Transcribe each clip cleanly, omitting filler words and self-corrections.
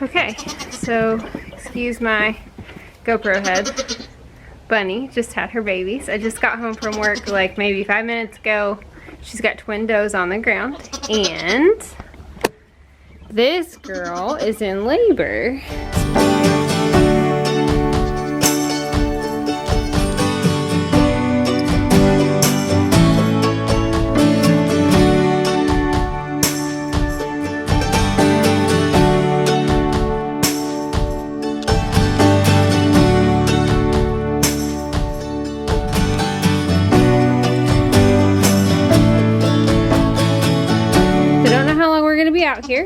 Okay, so excuse my GoPro head. Bunny just had her babies. I just got home from work like maybe 5 minutes ago. She's got twin does on the ground, and this girl is in labor. Out here,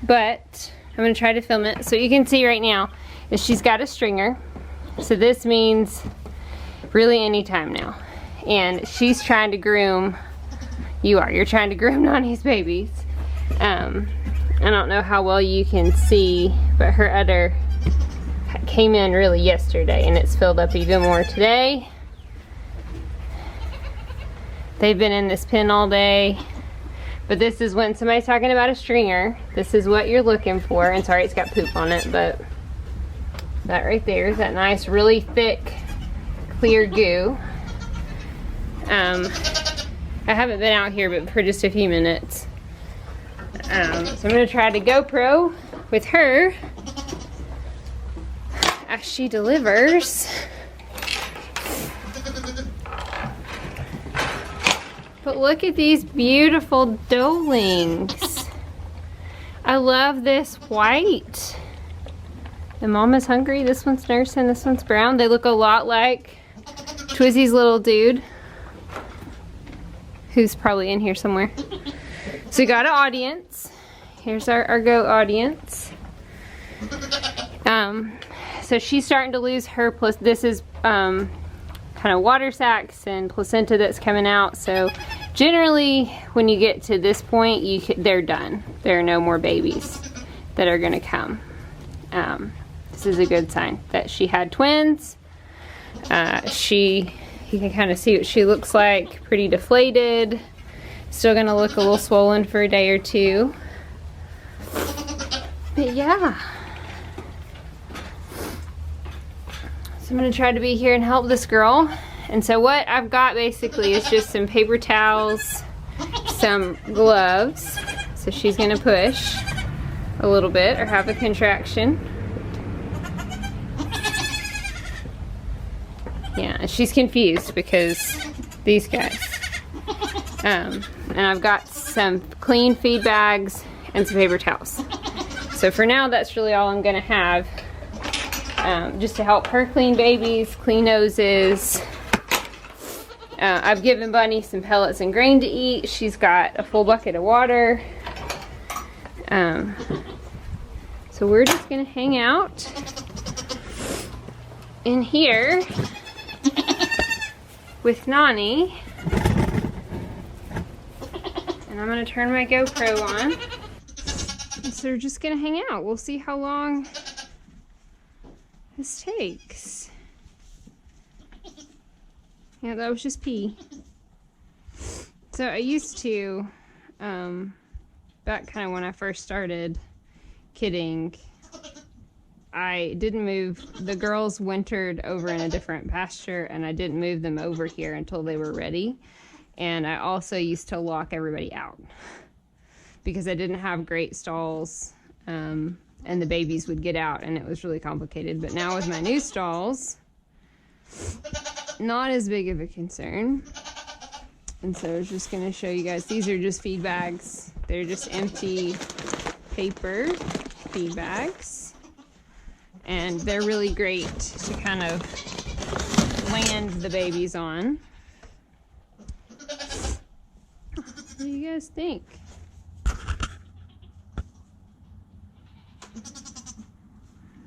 but I'm gonna try to film it. So you can see right now is she's got a stringer, so this means really any time now, and she's trying to groom. You're trying to groom Nani's babies. I don't know how well you can see, but her udder came in really yesterday and it's filled up even more today. They've been in this pen all day. But this is when somebody's talking about a stringer, this is what you're looking for. And sorry, it's got poop on it, but that right there is that nice, really thick, clear goo. I haven't been out here but for just a few minutes. So I'm gonna try to GoPro with her as she delivers. But look at these beautiful doelings. I love this white. The mama's hungry, this one's nursing, this one's brown. They look a lot like Twizzy's little dude, who's probably in here somewhere. So we got an audience. Here's our goat audience. So she's starting to lose her, this is kind of water sacs and placenta that's coming out. So generally when you get to this point, they're done. There are no more babies that are gonna come. This is a good sign that she had twins. You can kind of see what she looks like, pretty deflated. Still gonna look a little swollen for a day or two. But yeah. So I'm gonna try to be here and help this girl. And so what I've got basically is just some paper towels, some gloves. So she's gonna push a little bit or have a contraction. Yeah, she's confused because these guys. And I've got some clean feed bags and some paper towels. So for now, that's really all I'm gonna have. Just to help her clean babies, clean noses. I've given Bunny some pellets and grain to eat. She's got a full bucket of water. So we're just gonna hang out in here with Nani. And I'm gonna turn my GoPro on. And so we're just gonna hang out. We'll see how long this takes. Yeah, that was just pee. So I used to, back kind of when I first started kidding, I didn't move, the girls wintered over in a different pasture and I didn't move them over here until they were ready. And I also used to lock everybody out because I didn't have great stalls, and the babies would get out and it was really complicated. But now with my new stalls, not as big of a concern. And so I was just going to show you guys, these are just feed bags. They're just empty paper feed bags. And they're really great to kind of land the babies on. What do you guys think?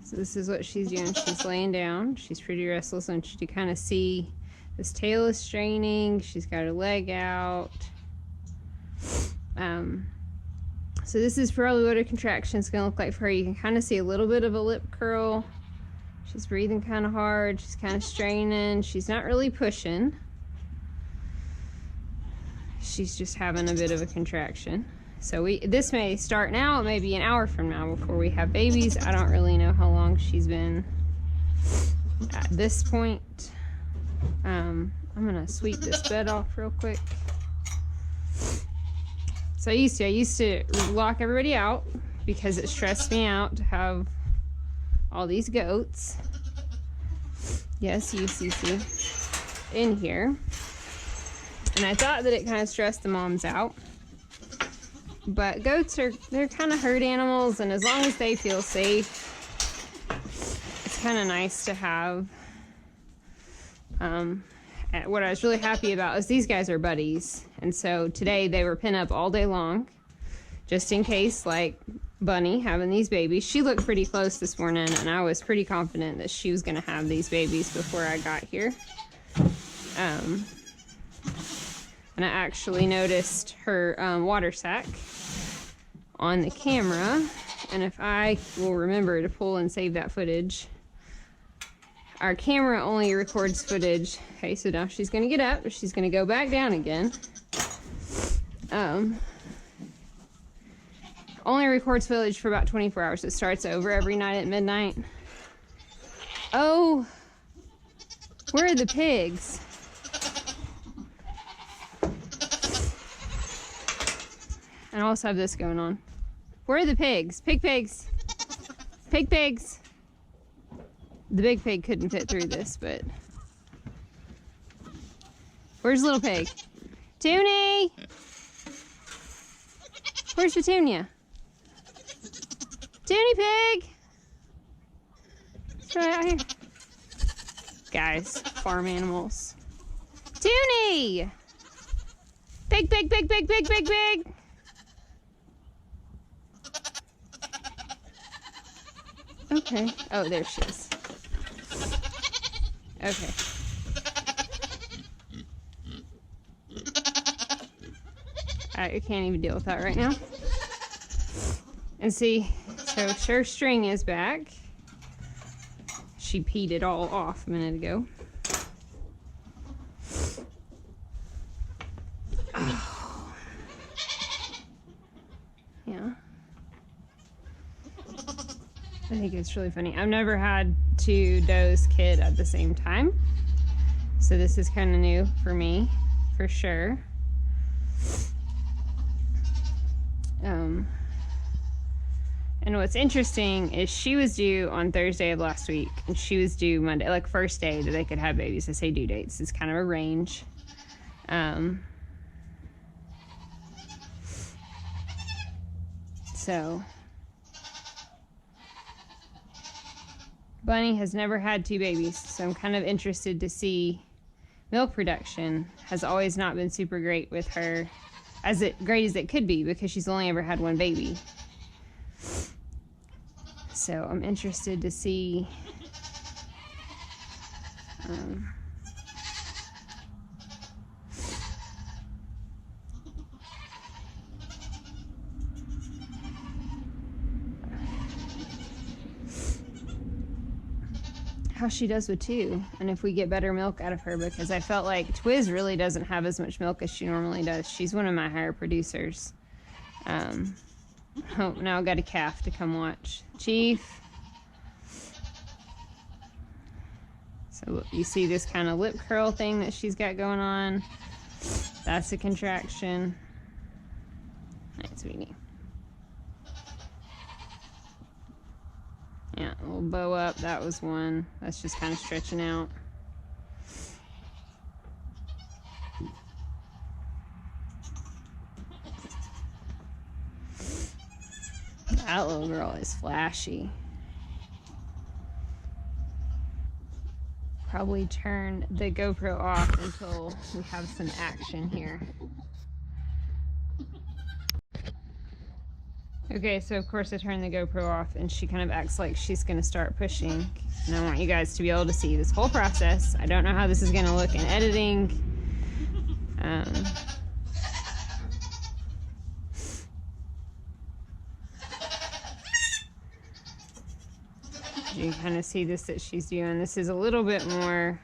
So this is what she's doing. She's laying down. She's pretty restless, and you kind of see this tail is straining. She's got her leg out. So this is probably what a contraction is going to look like for her. You can kind of see a little bit of a lip curl. She's breathing kind of hard. She's kind of straining. She's not really pushing. She's just having a bit of a contraction. So this may start now, it may be an hour from now before we have babies. I don't really know how long she's been at this point. I'm gonna sweep this bed off real quick. So I used to lock everybody out because it stressed me out to have all these goats. Yes, UCC in here. And I thought that it kind of stressed the moms out. But goats they're kind of herd animals, and as long as they feel safe, it's kind of nice to have. What I was really happy about is these guys are buddies. And so today they were pin up all day long, just in case, like Bunny having these babies. She looked pretty close this morning, and I was pretty confident that she was going to have these babies before I got here. And I actually noticed her water sack on the camera. And if I will remember to pull and save that footage. Our camera only records footage. Okay, so now she's going to get up. She's going to go back down again. Only records footage for about 24 hours. It starts over every night at midnight. Oh, where are the pigs? And I also have this going on. Where are the pigs? Pigs. Pigs. The big pig couldn't fit through this, but... Where's little pig? Toonie! Where's Petunia? Toonie pig! It's right out here. Guys, farm animals. Toonie! Pig! Okay. Oh, there she is. Okay. I can't even deal with that right now. And see, so her string is back. She peed it all off a minute ago. Oh. Yeah. I think it's really funny. I've never had two does kid at the same time. So this is kind of new for me, for sure. And what's interesting is she was due on Thursday of last week, and she was due Monday, like first day that they could have babies. I say due dates. It's kind of a range. So Bunny has never had two babies, so I'm kind of interested to see. Milk production has always not been super great with her, great as it could be, because she's only ever had one baby. So I'm interested to see how she does with two, and if we get better milk out of her, because I felt like Twiz really doesn't have as much milk as she normally does. She's one of my higher producers. Oh, now I've got a calf to come watch. Chief. So you see this kind of lip curl thing that she's got going on. That's a contraction. Nice, sweetie. Yeah, a little bow up. That was one. That's just kind of stretching out. That little girl is flashy. Probably turn the GoPro off until we have some action here. Okay, so of course I turned the GoPro off, and she kind of acts like she's going to start pushing. And I want you guys to be able to see this whole process. I don't know how this is going to look in editing. You can kind of see this that she's doing. This is a little bit more,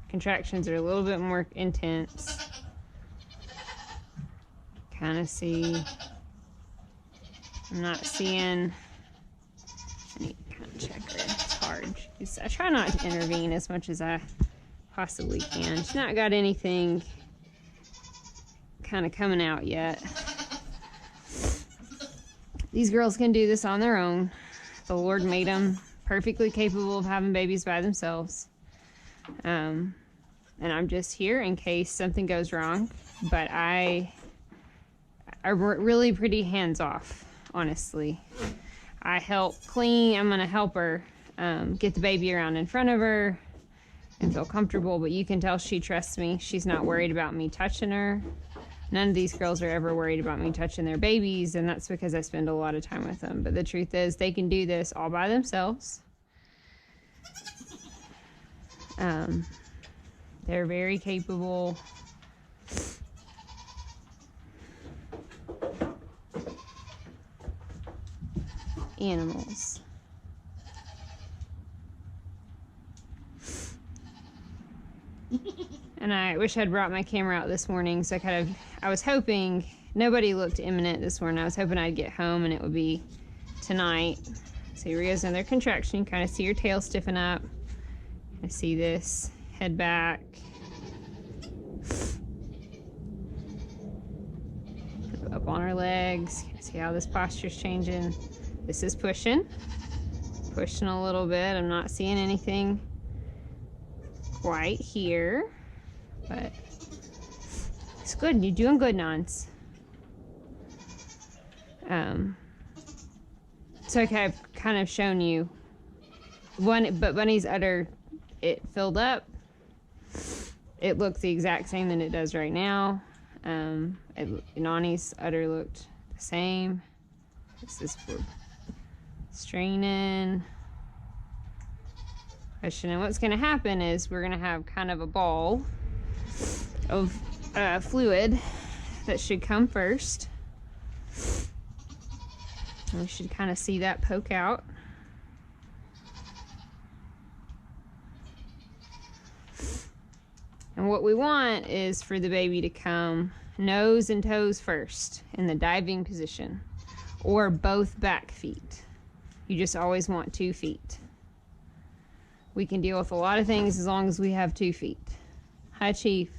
contractions are a little bit more intense. Kind of see I'm not seeing... I need to kind of check her. It's hard. I try not to intervene as much as I possibly can. She's not got anything kind of coming out yet. These girls can do this on their own. The Lord made them perfectly capable of having babies by themselves. And I'm just here in case something goes wrong. But I'm really pretty hands-off, honestly. I help clean. I'm going to help her get the baby around in front of her and feel comfortable. But you can tell she trusts me. She's not worried about me touching her. None of these girls are ever worried about me touching their babies, and that's because I spend a lot of time with them. But the truth is, they can do this all by themselves. They're very capable. Animals. And I wish I'd brought my camera out this morning, so I was hoping, nobody looked imminent this morning. I was hoping I'd get home and it would be tonight. So here goes another contraction. You kind of see her tail stiffen up. I see this head back. Up on her legs. See how this posture's changing. This is pushing. Pushing a little bit. I'm not seeing anything quite here. But it's good. You're doing good, Nons. So okay, I've kind of shown you but Bunny's udder, it filled up. It looked the exact same that it does right now. Nani's udder looked the same. This is for straining. And what's going to happen is we're going to have kind of a ball of fluid that should come first. And we should kind of see that poke out. And what we want is for the baby to come nose and toes first in the diving position, or both back feet. You just always want 2 feet. We can deal with a lot of things as long as we have 2 feet. Hi, Chief.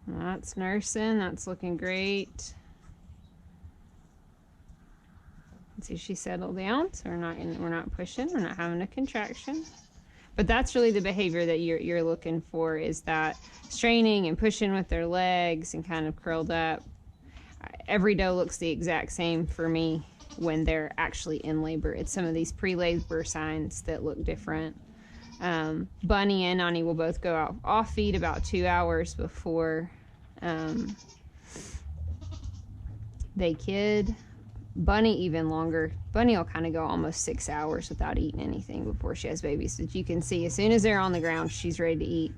That's nursing. That's looking great. Let's see, she settled down, so we're not pushing. We're not having a contraction. But that's really the behavior that you're looking for, is that straining and pushing with their legs and kind of curled up. Every doe looks the exact same for me when they're actually in labor. It's some of these pre-labor signs that look different. Bunny and Nani will both go off feed about 2 hours before they kid. Bunny even longer. Bunny will kind of go almost 6 hours without eating anything before she has babies. But you can see as soon as they're on the ground, she's ready to eat.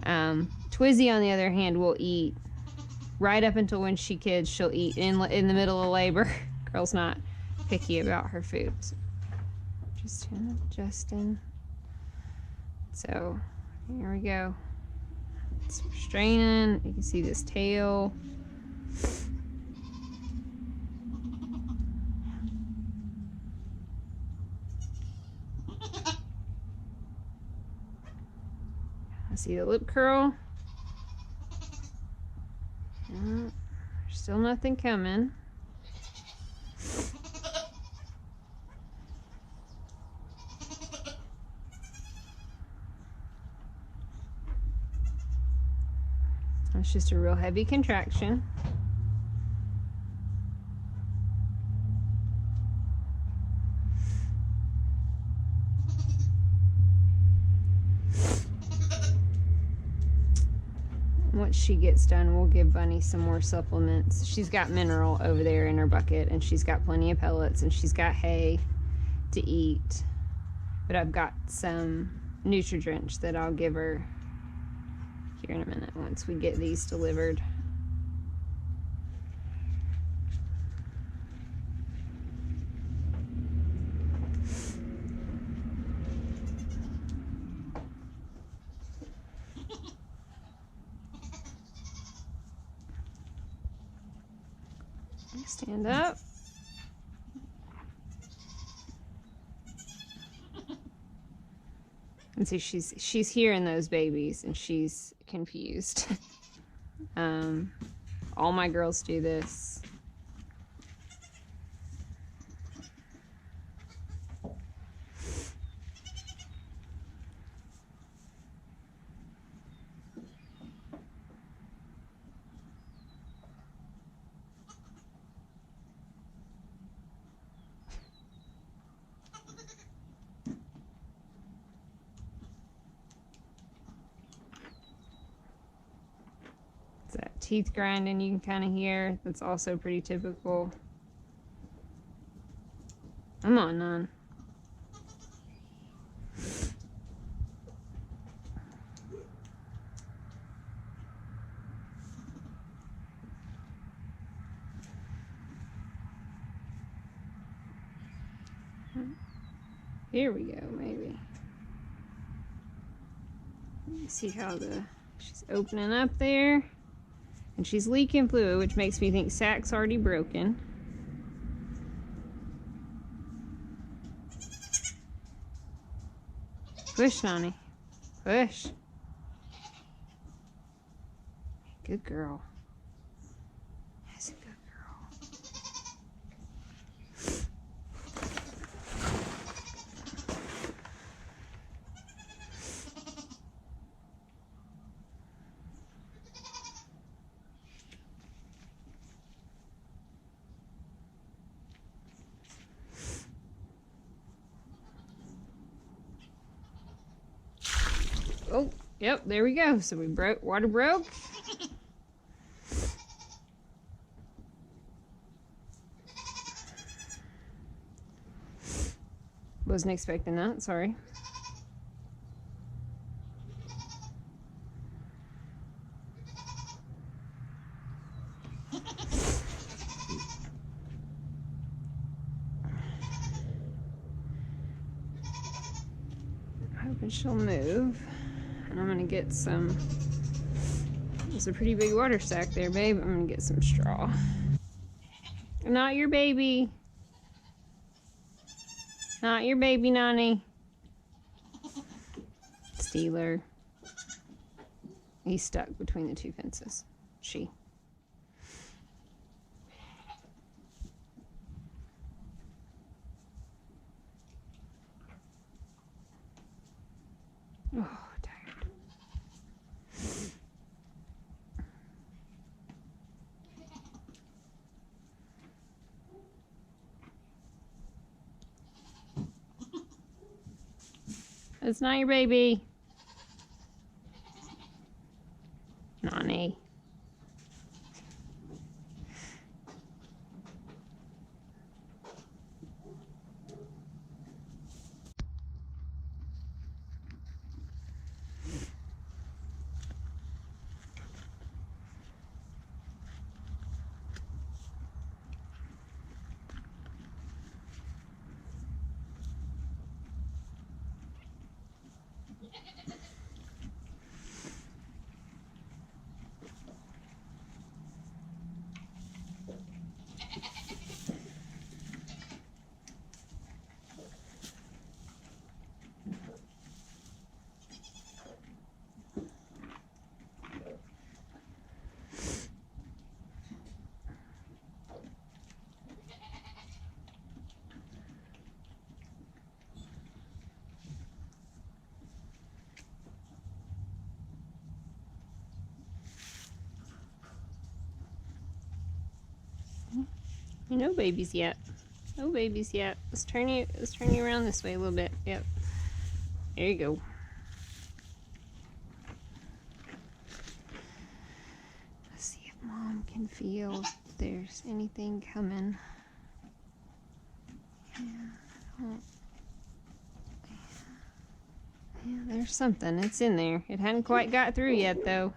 Twizzy, on the other hand, will eat right up until when she kids. She'll eat in the middle of labor. Girl's not picky about her food. So just adjusting. So here we go. It's straining. You can see this tail. I see the lip curl. There's still nothing coming. It's just a real heavy contraction. Once she gets done, we'll give Bunny some more supplements. She's got mineral over there in her bucket, and she's got plenty of pellets, and she's got hay to eat. But I've got some Nutri-Drench that I'll give her here in a minute once we get these delivered. Stand up. And see, she's hearing those babies and she's confused. All my girls do this. That teeth grinding you can kind of hear. That's also pretty typical. Come on, Nan. Here we go, maybe. Let me see how she's opening up there. And she's leaking fluid, which makes me think sac's already broken. Push, Nani. Push. Good girl. That's a good girl. Oh, yep, there we go. So we broke, water broke. Wasn't expecting that, sorry. Hoping she'll move. And I'm gonna get some, there's a pretty big water sack there, babe. I'm gonna get some straw. Not your baby. Not your baby, Nani. Stealer. He's stuck between the two fences. She. Oh, tired. It's not your baby. Nani. No babies yet. No babies yet. Let's turn you around this way a little bit. Yep. There you go. Let's see if Mom can feel if there's anything coming. Yeah, there's something. It's in there. It hadn't quite got through yet, though.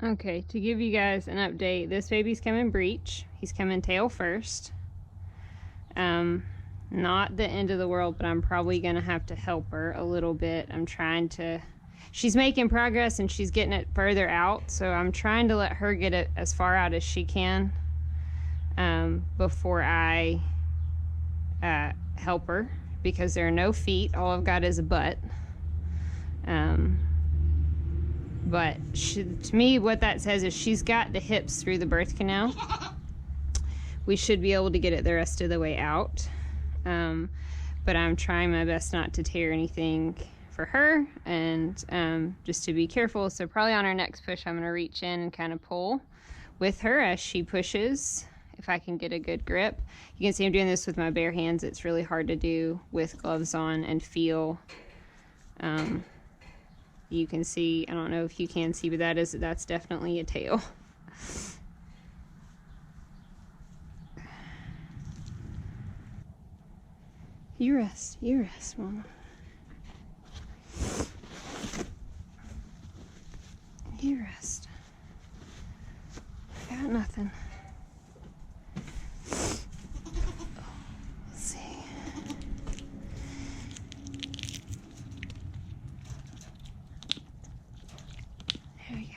Okay, to give you guys an update, this baby's coming breech. He's coming tail first. Not the end of the world, but I'm probably gonna have to help her a little bit. She's making progress and she's getting it further out, so I'm trying to let her get it as far out as she can before I help her, because there are no feet. All I've got is a butt. But to me, what that says is she's got the hips through the birth canal. We should be able to get it the rest of the way out. But I'm trying my best not to tear anything for her, and just to be careful. So probably on our next push, I'm going to reach in and kind of pull with her as she pushes, if I can get a good grip. You can see I'm doing this with my bare hands. It's really hard to do with gloves on and feel. You can see, I don't know if you can see, but that's definitely a tail. You rest, Mama. You rest. Got nothing. Let's see. There we go.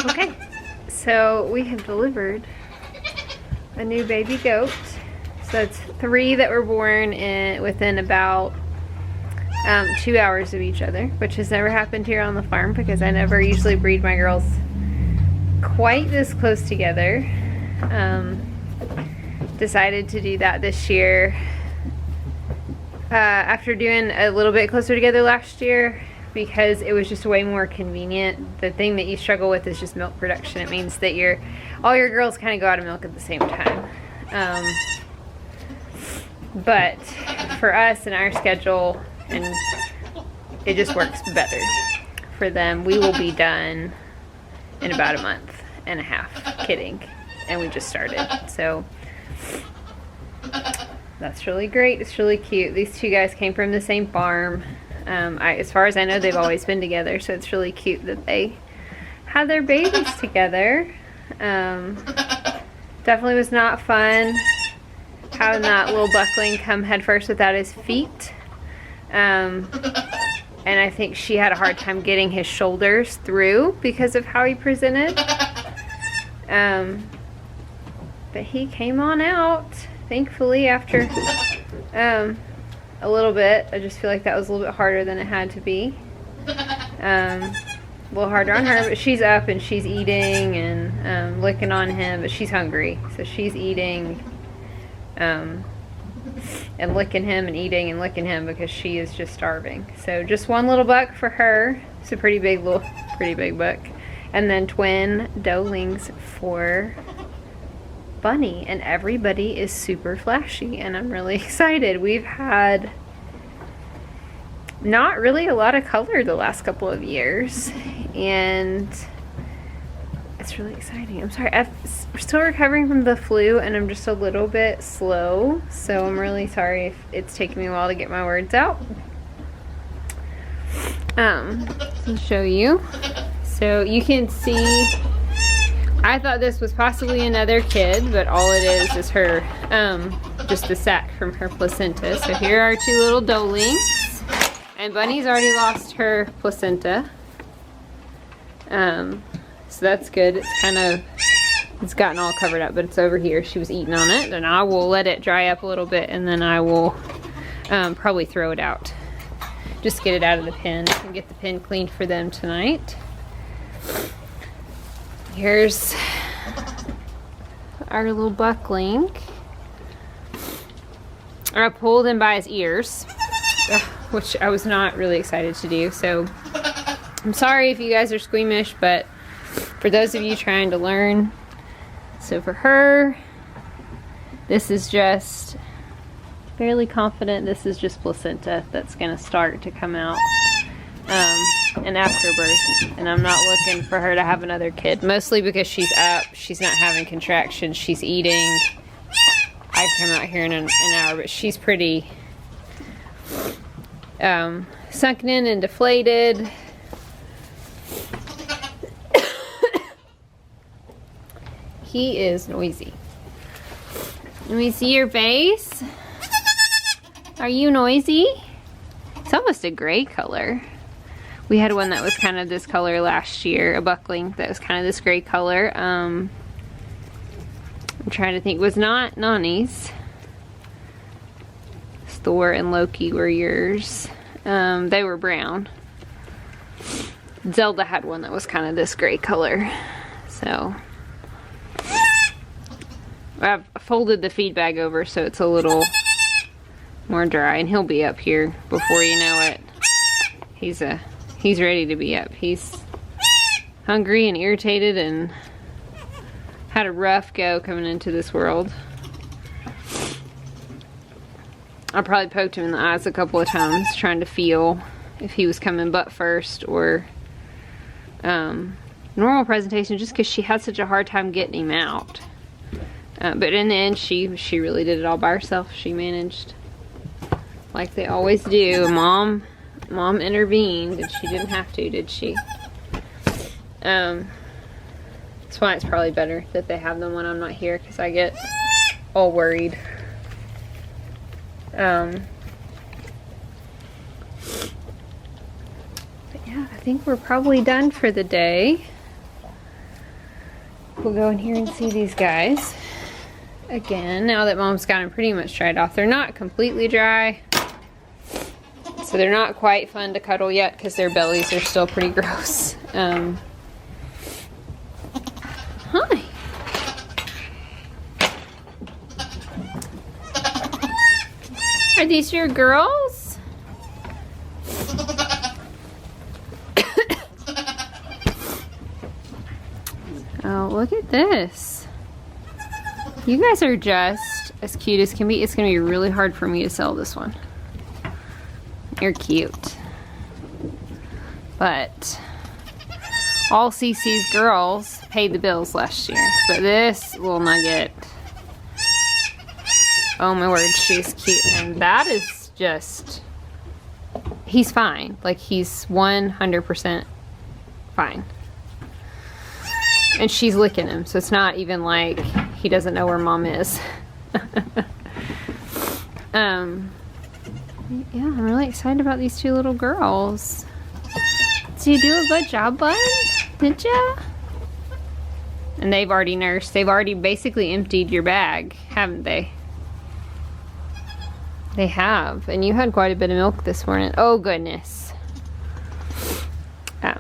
Okay, so we have delivered a new baby goat. So it's 3 that were born within about 2 hours of each other, which has never happened here on the farm because I never usually breed my girls quite this close together. Decided to do that this year after doing a little bit closer together last year, because it was just way more convenient. The thing that you struggle with is just milk production. It means that all your girls kind of go out of milk at the same time. But for us and our schedule, and it just works better for them. We will be done in about a month and a half, kidding, and we just started. So that's really great. It's really cute. These 2 guys came from the same farm. As far as I know, they've always been together, so it's really cute that they had their babies together. Definitely was not fun having that little buckling come head first without his feet. And I think she had a hard time getting his shoulders through because of how he presented. But he came on out, thankfully, after a little bit. I just feel like that was a little bit harder than it had to be. A little harder on her, but she's up and she's eating and licking on him, but she's hungry. So she's eating and licking him and eating and licking him because she is just starving. So just one little buck for her. It's a pretty big buck. And then twin doelings for Bunny, and everybody is super flashy and I'm really excited. We've had not really a lot of color the last couple of years and it's really exciting. I'm sorry, I'm still recovering from the flu and I'm just a little bit slow, so I'm really sorry if it's taking me a while to get my words out. I'll show you. So you can see, I thought this was possibly another kid, but all it is her, just the sac from her placenta. So here are two little doelings, and Bunny's already lost her placenta. So that's good. It's gotten all covered up, but it's over here. She was eating on it, and I will let it dry up a little bit, and then I will probably throw it out. Just get it out of the pen and get the pen cleaned for them tonight. Here's our little buckling. I pulled him by his ears, which I was not really excited to do. So I'm sorry if you guys are squeamish, but for those of you trying to learn, so for her, this is just fairly confident this is just placenta that's going to start to come out in afterbirth, and I'm not looking for her to have another kid, mostly because she's up, she's not having contractions, she's eating. I come out here in an hour, but she's pretty sunken in and deflated. He is noisy. Let me see your face. Are you noisy? It's almost a gray color. We had one that was kind of this color last year, a buckling that was kind of this gray color. I'm trying to think, was not Nani's. Thor and Loki were yours. They were brown. Zelda had one that was kind of this gray color. So I've folded the feed bag over so it's a little more dry, and he'll be up here before you know it. He's ready to be up. He's hungry and irritated and had a rough go coming into this world. I probably poked him in the eyes a couple of times trying to feel if he was coming butt first or normal presentation, just because she had such a hard time getting him out. But in the end, she really did it all by herself. She managed, like they always do. Mom intervened, and she didn't have to, did she? That's why it's probably better that they have them when I'm not here, because I get all worried. But yeah, I think we're probably done for the day. We'll go in here and see these guys again, now that Mom's got them pretty much dried off. They're not completely dry, so they're not quite fun to cuddle yet because their bellies are still pretty gross. Hi. Are these your girls? Oh, look at this. You guys are just as cute as can be. It's going to be really hard for me to sell this one. You're cute. But all CC's girls paid the bills last year. But this little nugget, oh my word, she's cute. And that is just, he's fine. Like, he's 100% fine. And she's licking him, so it's not even like he doesn't know where Mom is. Yeah, I'm really excited about these two little girls. Did you do a good job, bud? Did ya? And they've already nursed. They've already basically emptied your bag, haven't they? They have. And you had quite a bit of milk this morning. Oh, goodness. I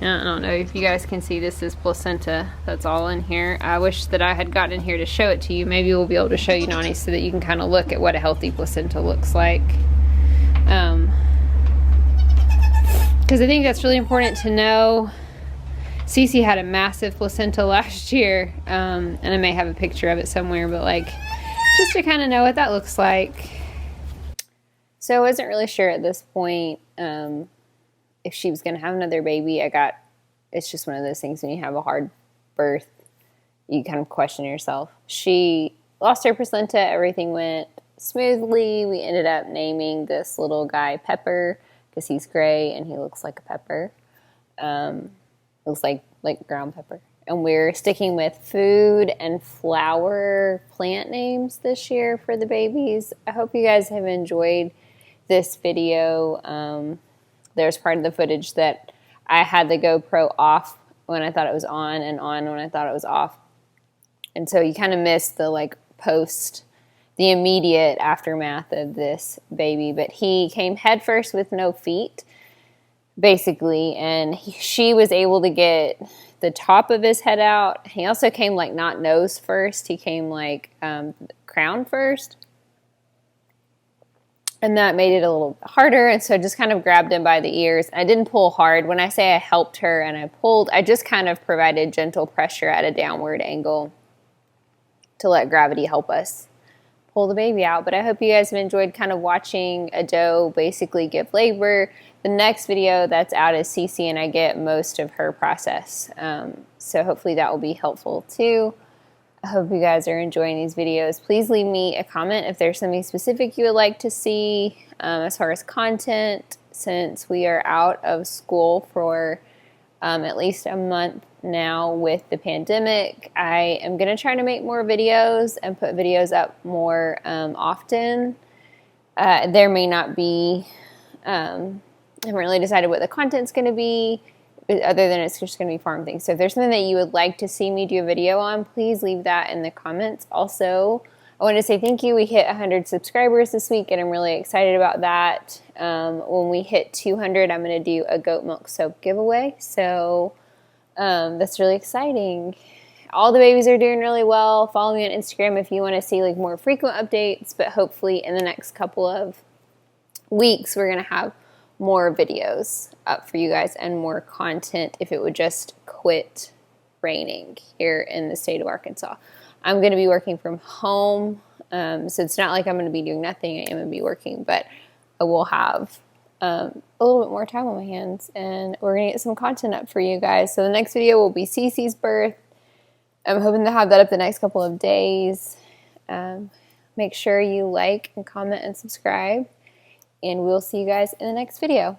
don't know if you guys can see, this is placenta that's all in here. I wish that I had gotten in here to show it to you. Maybe we'll be able to show you, Nani, so that you can kind of look at what a healthy placenta looks like. Because I think that's really important to know. Cece had a massive placenta last year, and I may have a picture of it somewhere, but like, just to kind of know what that looks like. So I wasn't really sure at this point if she was going to have another baby. It's just one of those things when you have a hard birth, you kind of question yourself. She lost her placenta, everything went smoothly. We ended up naming this little guy Pepper because he's gray and he looks like a pepper. Looks like ground pepper. And we're sticking with food and flower plant names this year for the babies. I hope you guys have enjoyed this video. There's part of the footage that I had the GoPro off when I thought it was on and on when I thought it was off. And so you kind of missed the the immediate aftermath of this baby. But he came head first with no feet, basically. And she was able to get the top of his head out. He also came not nose first. He came crown first. And that made it a little harder, and so I just kind of grabbed him by the ears. I didn't pull hard. When I say I helped her and I pulled, I just kind of provided gentle pressure at a downward angle to let gravity help us pull the baby out. But I hope you guys have enjoyed kind of watching a doe basically give labor. The next video that's out is Cece, and I get most of her process. So hopefully that will be helpful too. I hope you guys are enjoying these videos. Please leave me a comment if there's something specific you would like to see as far as content, since we are out of school for at least a month now with the pandemic. I am going to try to make more videos and put videos up more often. There may not be, I haven't really decided what the content's going to be, other than it's just going to be farm things. So if there's something that you would like to see me do a video on, please leave that in the comments. Also, I want to say thank you. We hit 100 subscribers this week, and I'm really excited about that. When we hit 200, I'm going to do a goat milk soap giveaway. So that's really exciting. All the babies are doing really well. Follow me on Instagram if you want to see more frequent updates, but hopefully in the next couple of weeks, we're going to have more videos up for you guys and more content if it would just quit raining here in the state of Arkansas. I'm going to be working from home, so it's not like I'm going to be doing nothing. I am going to be working, but I will have a little bit more time on my hands, and we're going to get some content up for you guys. So the next video will be Cece's birth. I'm hoping to have that up the next couple of days. Make sure you like and comment and subscribe. And we'll see you guys in the next video.